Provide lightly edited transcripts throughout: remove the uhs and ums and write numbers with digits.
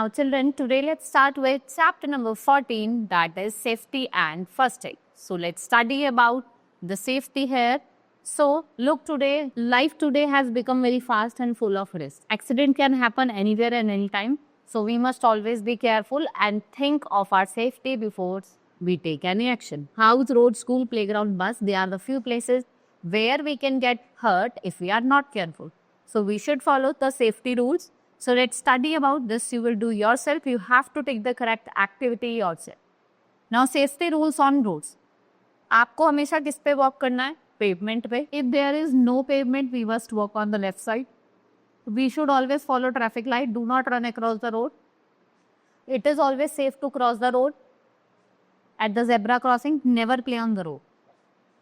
Now children, today let's start with chapter number 14, that is safety and first aid. So let's study about the safety here. So look, today, life today has become very fast and full of risk. Accident can happen anywhere and anytime. So we must always be careful and think of our safety before we take any action. House, road, school, playground, bus, they are the few places where we can get hurt if we are not careful. So we should follow the safety rules. So let's study about this. You will do yourself. You have to take the correct activity yourself. Now safety rules on roads. आपको हमेशा किस पे walk करना है? Pavement पे. If there is no pavement, we must walk on the left side. We should always follow traffic light. Do not run across the road. It is always safe to cross the road. At the zebra crossing, never play on the road.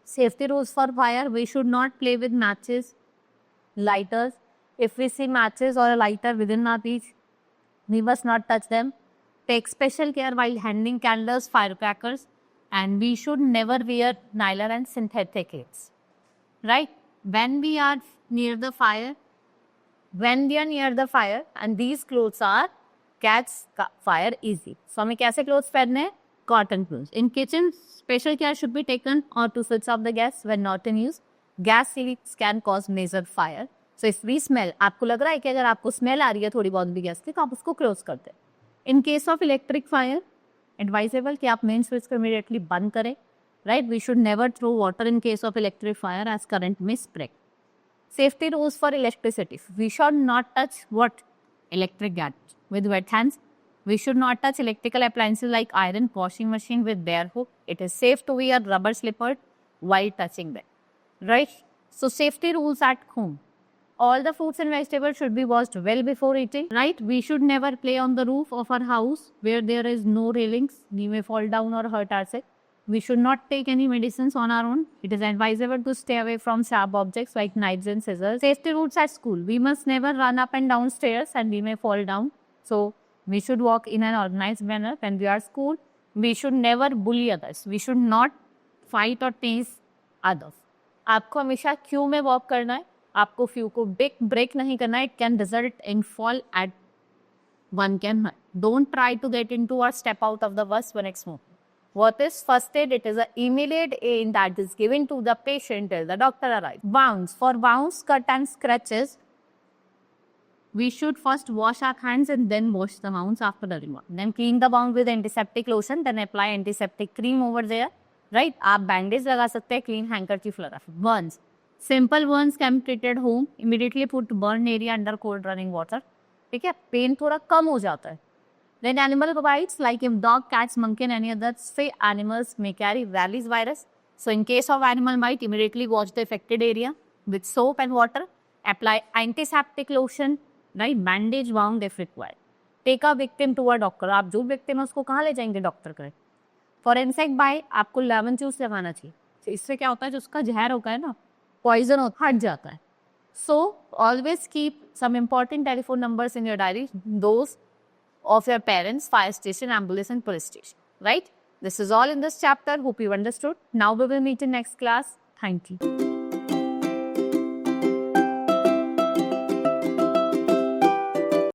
Safety rules for fire. We should not play with matches, lighters. If we see matches or a lighter within our reach, we must not touch them. Take special care while handling candles, firecrackers, and we should never wear nylon and synthetic clothes. Right? When we are near the fire, and these clothes are catch fire easy. So हमें कैसे clothes पहनने हैं? Cotton clothes. In kitchen, special care should be taken or to switch off the gas when not in use. Gas leaks can cause major fire. So if we smell, आपको लग रहा है कि अगर आपको स्मेल आ रही है थोड़ी बहुत भी गैस की तो आप उसको क्लोज कर दें. In case of electric fire advisable कि आप मेन स्विच को इमीडिएटली बंद करें. Right, we should never throw water in case of electric fire as current में spread. Safety rules for electricity. We should not touch what? Electric gadgets with wet hands. We should not touch electrical appliances like iron, washing machine with bare hook. It is safe to wear rubber slippers while touching them. Right? So safety rules at home. All the fruits and vegetables should be washed well before eating. Right? We should never play on the roof of our house where there is no railings. We may fall down or hurt ourselves. We should not take any medicines on our own. It is advisable to stay away from sharp objects like knives and scissors. Safety rules at school. We must never run up and down stairs and we may fall down. So, we should walk in an organized manner when we are at school. We should never bully others. We should not fight or tease others. आपको हमेशा Q में walk करना है. आपको few को break नहीं करना है. It can result in fall at one can hurt. Don't try to get into or step out of the bus when it's smoking. What is first aid? It is an immediate aid that is given to the patient till the doctor arrives. Wounds. For wounds, cut and scratches, we should first wash our hands and then wash the wounds after the removal. Then clean the wound with antiseptic lotion. Then apply antiseptic cream over there. Right? आप bandage लगा सकते हैं. Clean handkerchief लगा. Burns. Simple burns can be treated home. Immediately put burn area under cold running water. ठीक है? Pain थोड़ा कम हो जाता है. Then animal bites, like if dog, cats, monkey and any other stray animals may carry Rayleigh's virus. So in case of animal bite, immediately wash the affected area with soap and water. Apply antiseptic lotion, right? Bandage wound if required. Take a victim to a doctor. आप जो victim है उसको कहाँ ले जाएंगे doctor करें? For insect bite, आपको lemon juice लगाना चाहिए. तो इससे क्या होता है जो उसका जहर होता है ना, poison होता हट जाता है. So always keep some important telephone numbers in your diary. Those of your parents, fire station, ambulance and police station. Right? This is all in this chapter. Hope you understood. Now we will meet in next class. Thank you.